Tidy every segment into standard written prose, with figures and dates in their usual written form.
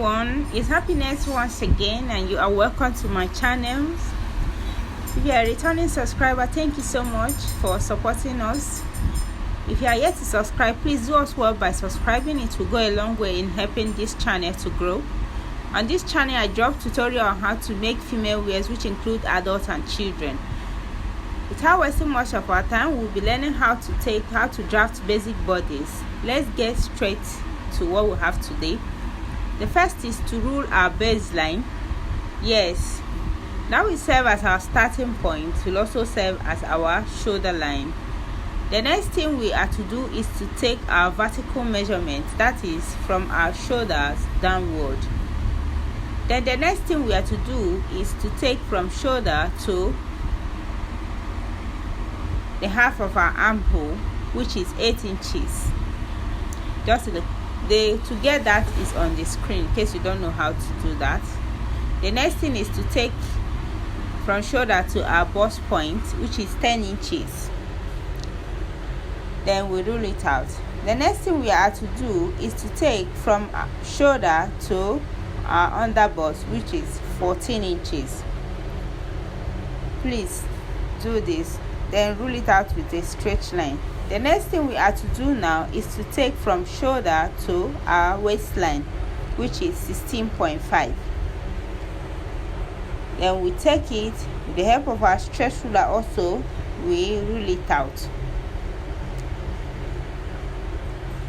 everyone, it's Happiness once again, and you are welcome to my channel. If you are a returning subscriber, thank you so much for supporting us. If you are yet to subscribe, please do us well by subscribing. It will go a long way in helping this channel to grow. On this channel, I drop tutorial on how to make female wears, which include adults and children. Without wasting much of our time, we'll be learning how to draft basic bodies. Let's get straight to what we have today. The first is to rule our baseline. Yes, that will serve as our starting point. Will also serve as our shoulder line. The next thing we are to do is to take our vertical measurement, that is from our shoulders downward. Then the next thing we are to do is to take from shoulder to the half of our armhole, which is 8 inches. Just to get that is on the screen in case you don't know how to do that. The next thing is to take from shoulder to our bust point, which is 10 inches. Then we rule it out. The next thing we are to do is to take from shoulder to our under bust, which is 14 inches. Please do this, then rule it out with a straight line. The next thing we are to do now is to take from shoulder to our waistline, which is 16.5. Then we take it with the help of our stretch ruler. Also, we rule it out.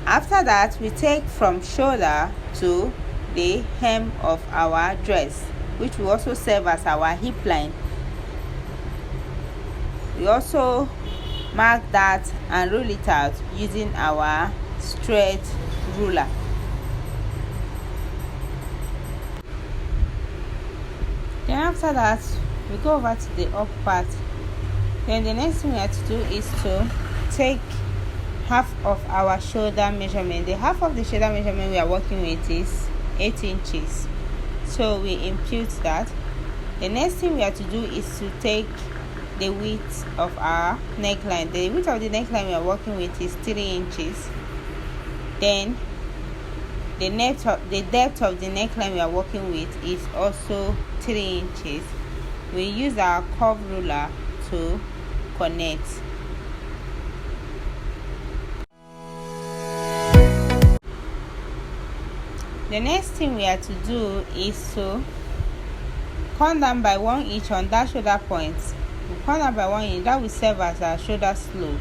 After that, we take from shoulder to the hem of our dress, which will also serve as our hip line. We also mark that and rule it out using our straight ruler. Then after that, we go over to the up part. Then the next thing we have to do is to take half of our shoulder measurement. The half of the shoulder measurement we are working with is 8 inches, so we impute that. The next thing we have to do is to take the width of our neckline. The width of the neckline we are working with is 3 inches. Then the depth of the neckline we are working with is also 3 inches. We use our curve ruler to connect. The next thing we have to do is to come down by 1 inch on that shoulder point. We come down by 1 inch, that will serve as our shoulder slope.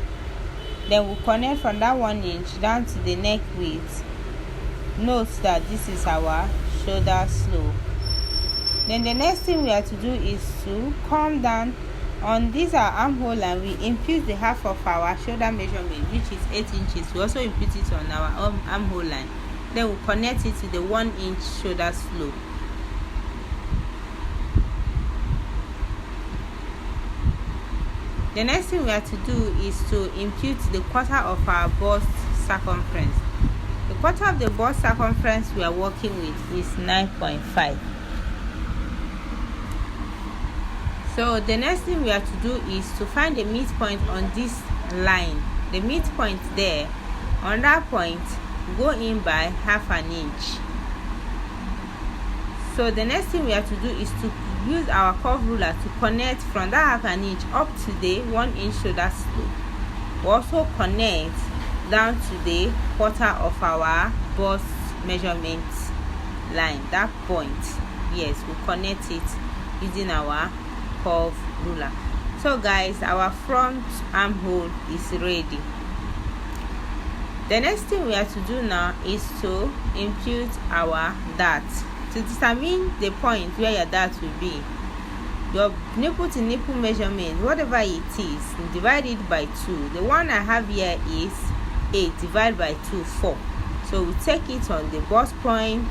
Then we'll connect from that 1 inch down to the neck width. Note that this is our shoulder slope. Then the next thing we have to do is to come down on this our armhole line. We impute the half of our shoulder measurement, which is 8 inches. We also impute it on our armhole line. Then we'll connect it to the 1 inch shoulder slope. The next thing we have to do is to impute the quarter of our bust circumference. The quarter of the bust circumference we are working with is 9.5. So the next thing we have to do is to find the midpoint on this line. The midpoint there, on that point, go in by half an inch. So the next thing we have to do is to use our curve ruler to connect from that half an inch up to the 1 inch shoulder slope. We also connect down to the quarter of our bust measurement line, that point. Yes, we connect it using our curve ruler. So guys, our front armhole is ready. The next thing we have to do now is to impute our dart. To determine the point where your dart will be, your nipple to nipple measurement, whatever it is, divide it by 2. The one I have here is 8 divided by 2, 4. So we take it on the bust point,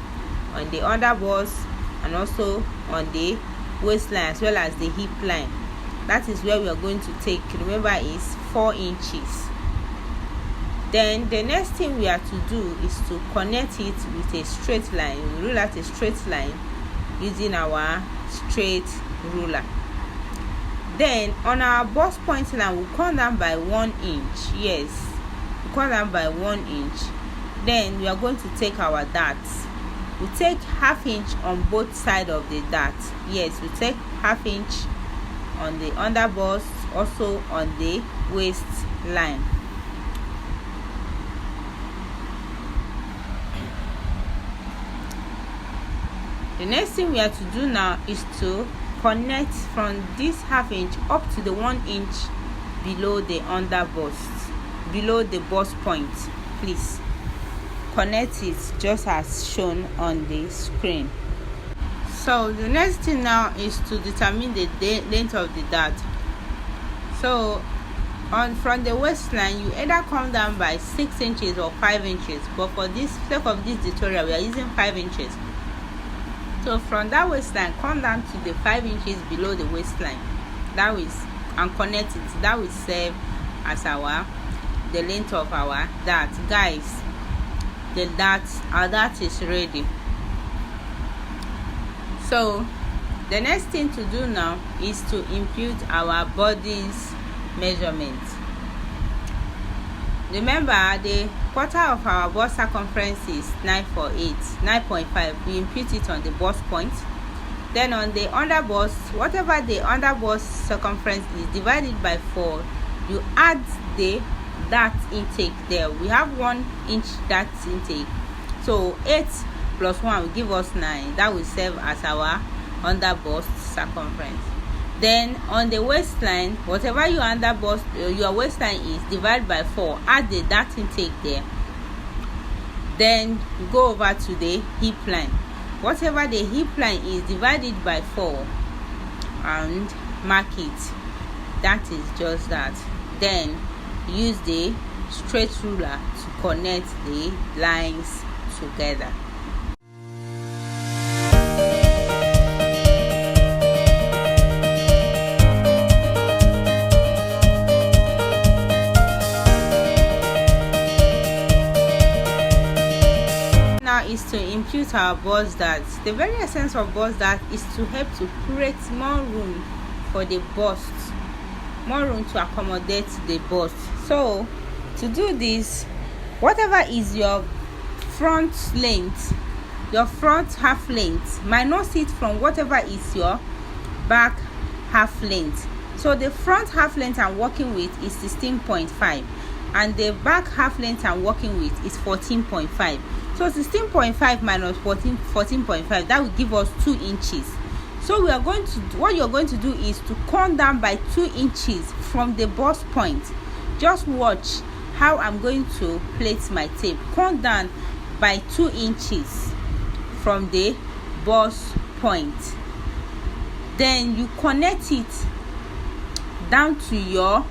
on the under bust, and also on the waistline as well as the hip line. That is where we are going to take. Remember, is 4 inches. Then the next thing we have to do is to connect it with a straight line. We rule out a straight line using our straight ruler. Then on our bust point line, we'll come down by 1 inch. Yes, we'll come down by 1 inch. Then we are going to take our darts. we take ½ inch on both sides of the dart. Yes, we take ½ inch on the under bust, also on the waistline. The next thing we have to do now is to connect from this ½ inch up to the 1 inch below the under bust, below the bust point. Please connect it just as shown on the screen. So the next thing now is to determine the length of the dart. So from the waistline, you either come down by 6 inches or 5 inches, but for this sake of this tutorial we are using 5 inches. So from that waistline, come down to the 5 inches below the waistline, that is, and connect it. That will serve as the length of our dart. Guys, our dart is ready. So the next thing to do now is to impute our body's measurement. Remember, the quarter of our bust circumference is 9.5. We impute it on the bust point. Then on the under bust, whatever the under bust circumference is divided by 4, you add the dart intake there. We have 1 inch dart intake, so 8 plus 1 will give us 9. That will serve as our under bust circumference. Then on the waistline, whatever your under bust, your waistline is, divide by 4, add the dart intake there. Then go over to the hip line. Whatever the hip line is, divided by 4 and mark it. That is just that. Then use the straight ruler to connect the lines together. Is to impute our bust dart. The very essence of bust dart is to help to create more room for the bust, more room to accommodate the bust. So to do this, whatever is your front length, your front half length, minus it from whatever is your back half length. So the front half length I'm working with is 16.5 and the back half length I'm working with is 14.5. So 16.5 minus 14.5, that will give us 2 inches. So what you're going to do is to come down by 2 inches from the bust point. Just watch how I'm going to place my tape. Come down by 2 inches from the bust point. Then you connect it down to your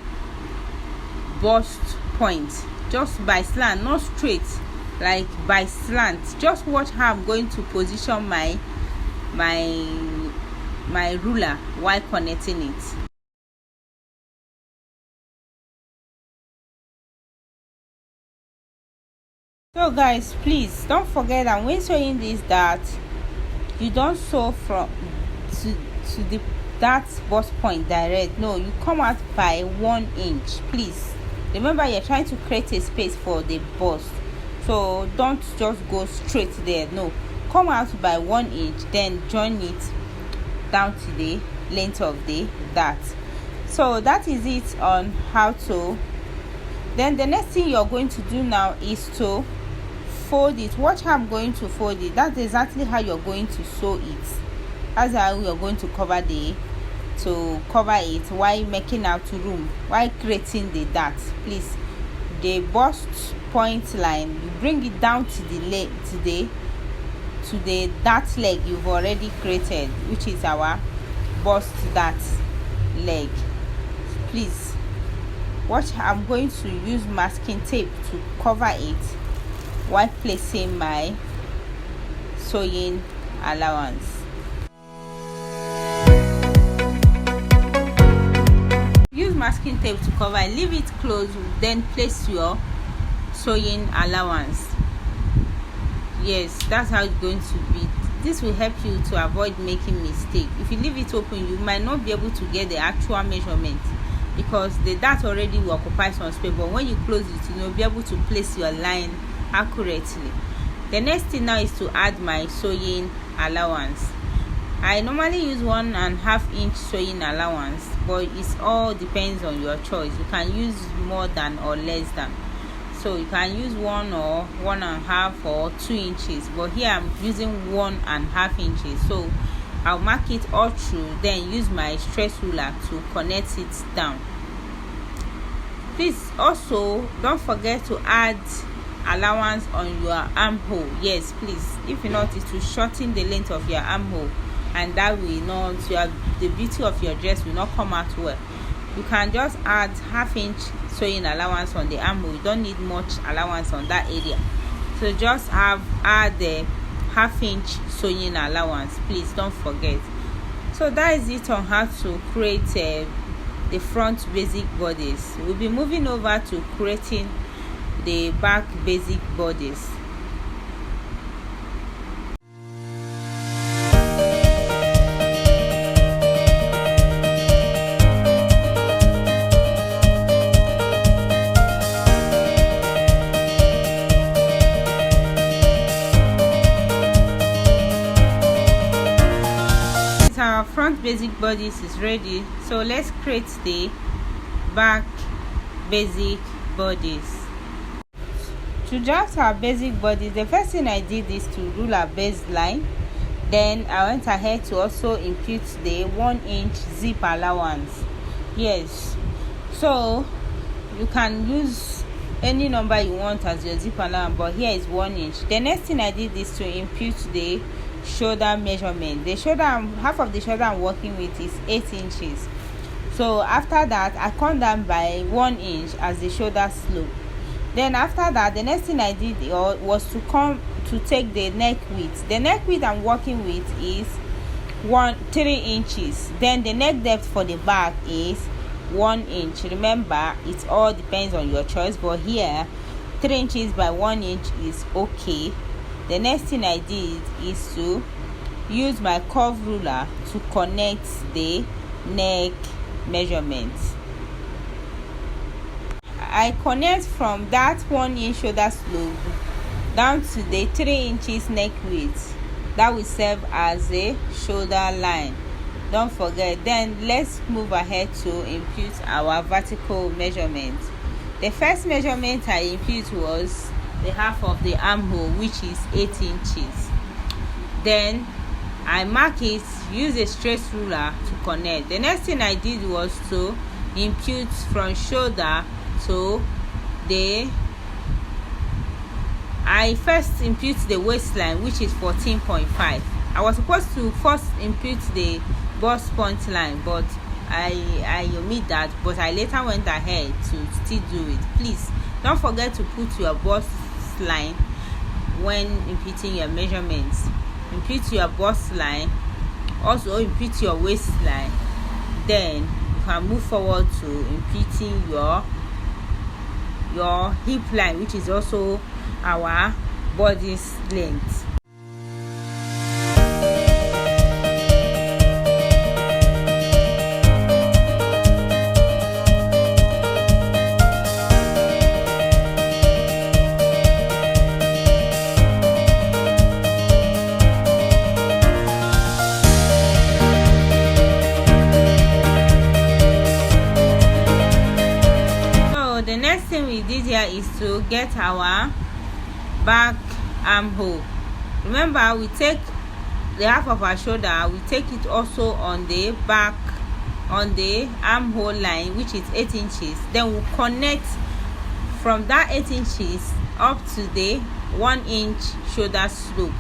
bust point, just by slant, not straight, like by slant. Just watch how I'm going to position my ruler while connecting it. So guys, please don't forget that when sewing this dart, you don't sew from to the dart bust point direct. No, you come out by 1 inch. Please remember, you're trying to create a space for the bust, so don't just go straight there. No, come out by 1 inch, then join it down to the length of the dart. So that is it on how to. Then the next thing you're going to do now is to fold it. Watch how I'm going to fold it. That's exactly how you're going to sew it. That's how you're going to cover it while making out room, while creating the dart. Please, the bust point line, you bring it down to the leg, to the dart leg you've already created, which is our bust dart leg. Please watch, I'm going to use masking tape to cover it while placing my sewing allowance. Use masking tape to cover, leave it closed, then place your sewing allowance. Yes, that's how it's going to be. This will help you to avoid making mistake. If you leave it open, you might not be able to get the actual measurement, because the dart already will occupy some space, but when you close it, you'll be able to place your line accurately. The next thing now is to add my sewing allowance. I normally use 1.5 inch sewing allowance, but it all depends on your choice. You can use more than or less than, so you can use 1 or 1.5 or 2 inches, but here I'm using 1.5 inches. So I'll mark it all through, then use my stress ruler to connect it down. Please also don't forget to add allowance on your armhole. Yes, please. If not, it will shorten the length of your armhole, and that will not, the beauty of your dress will not come out well. You can just add 1/2 inch sewing allowance on the armhole. You don't need much allowance on that area, so just add the 1/2 inch sewing allowance. Please don't forget. So that is it on how to create the front basic bodice. We'll be moving over to creating the back basic bodice. Our front basic bodice is ready, so let's create the back basic bodice. To draft our basic bodice, the first thing I did is to rule our baseline. Then I went ahead to also impute the 1 inch zip allowance. Yes, so you can use any number you want as your zip allowance, but here is 1 inch. The next thing I did is to impute the shoulder measurement. The shoulder, half of the shoulder I'm working with is 8 inches. So after that, I come down by 1 inch as the shoulder slope. Then after that, the next thing I did was to take the neck width. The neck width I'm working with is 3 inches. Then the neck depth for the back is 1 inch. Remember, it all depends on your choice, but here 3 inches by 1 inch is okay. The next thing I did is to use my curve ruler to connect the neck measurements. I connect from that 1 inch shoulder slope down to the 3 inches neck width. That will serve as a shoulder line. Don't forget. Then let's move ahead to impute our vertical measurement. The first measurement I impute was the half of the armhole, which is 8 inches. Then I mark it, use a straight ruler to connect. The next thing I did was to impute from shoulder to I first impute the waistline, which is 14.5. I was supposed to first impute the bust point line, but I omit that, but I later went ahead to still do it. Please don't forget to put your bust line when imputing your measurements. Impute your bust line, also impute your waistline. Then you can move forward to imputing your hip line, which is also our body's length. The next thing we did here is to get our back armhole. Remember, we take the half of our shoulder, we take it also on the back, on the armhole line, which is 8 inches. Then we'll connect from that 8 inches up to the 1 inch shoulder slope.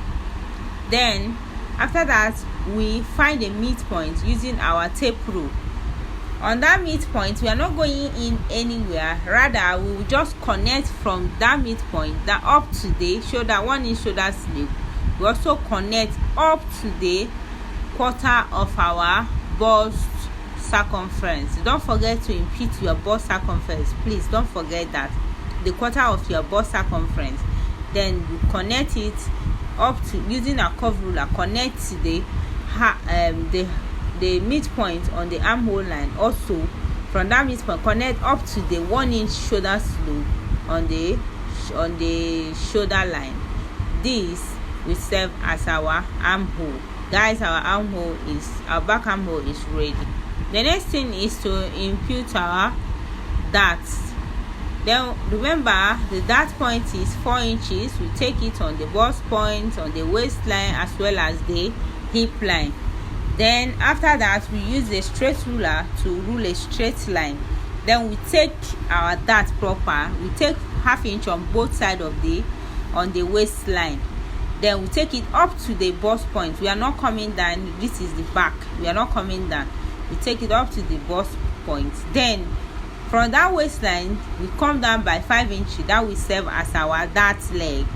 Then after that, we find a midpoint using our tape rule. On that midpoint, we are not going in anywhere, rather we will just connect from that midpoint that up to the shoulder, 1 inch shoulder slope. We also connect up to the quarter of our bust circumference. Don't forget to impute your bust circumference. Please don't forget that, the quarter of your bust circumference. Then you connect it up to, using a curve ruler, connect to the midpoint on the armhole line. Also from that midpoint, connect up to the 1 inch shoulder slope on the shoulder line. this will serve as our armhole. Guys, our back armhole is ready. The next thing is to impute our darts. Then remember, the dart point is 4 inches. We take it on the bust point, on the waistline, as well as the hip line. Then after that, we use a straight ruler to rule a straight line. Then we take our dart proper. We take ½ inch on both sides of the waistline. Then we take it up to the bust point. We are not coming down. This is the back. We are not coming down. We take it up to the bust point. Then from that waistline, we come down by 5 inches. That will serve as our dart leg.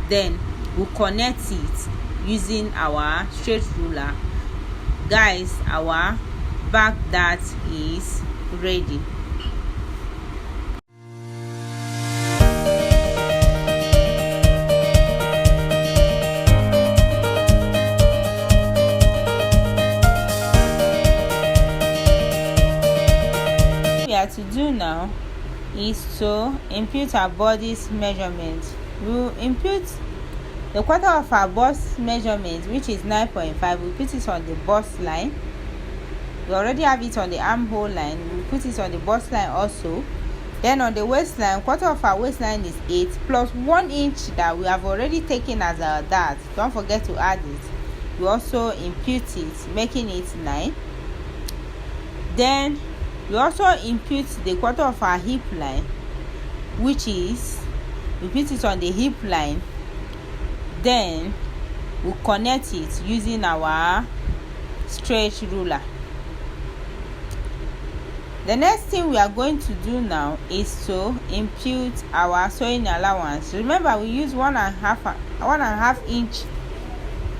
Then we connect it using our straight ruler. Guys, our back dart is ready. To do now is to impute our body's measurement. We will impute the quarter of our bust measurement, which is 9.5. we put it on the bust line. We already have it on the armhole line. We put it on the bust line also. Then on the waistline, quarter of our waistline is 8 plus 1 inch that we have already taken as our dart. Don't forget to add it. We also impute it, making it 9. Then we also impute the quarter of our hip line, which is, we put it on the hip line. Then we connect it using our straight ruler. The next thing we are going to do now is to impute our sewing allowance. Remember, we use 1.5 inch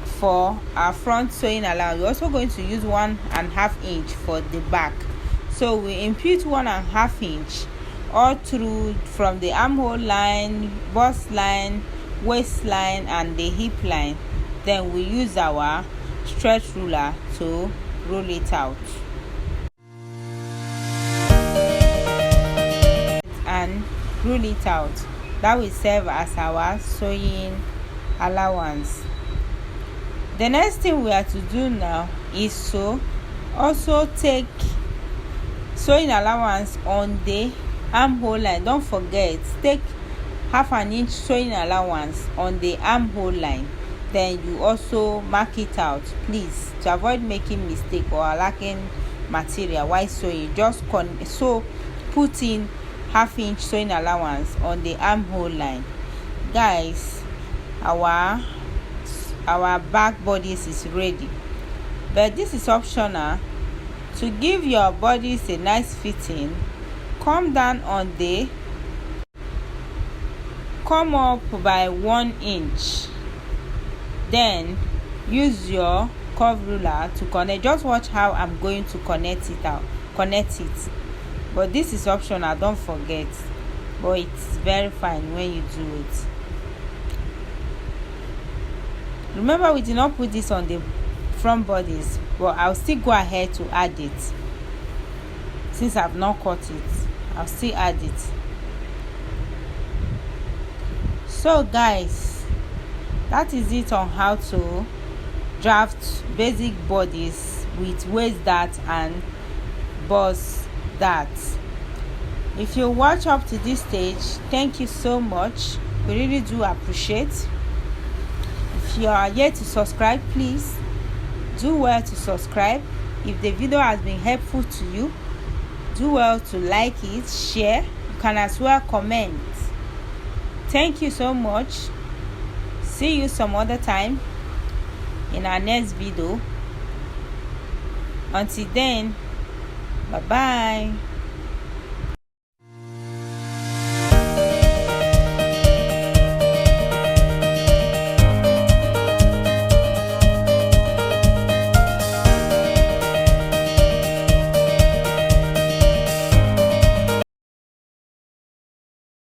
for our front sewing allowance. We're also going to use 1.5 inch for the back. So we impute 1.5 inch all through from the armhole line, bust line, waistline, and the hip line. Then we use our straight ruler to roll it out and roll it out. That will serve as our sewing allowance. The next thing we have to do now is to also take sewing allowance on the armhole line. Don't forget, take ½ inch sewing allowance on the armhole line. Then you also mark it out, please, to avoid making mistake or lacking material while sewing. Just put in ½ inch sewing allowance on the armhole line. Guys, our back bodice is ready, but this is optional. To give your bodice a nice fitting, come up by 1 inch. Then use your curve ruler to connect. Just watch how I'm going to connect it. But this is optional, don't forget. But it's very fine when you do it. Remember, we did not put this on the front bodice, but I'll still go ahead to add it. Since I've not cut it, I'll still add it. So guys, that is it on how to draft basic bodice with waist dart and bust dart. If you watch up to this stage, thank you so much. We really do appreciate. If you are yet to subscribe, please do well to subscribe. If the video has been helpful to you, do well to like it, share. You can as well comment. Thank you so much. See you some other time in our next video. Until then, bye bye.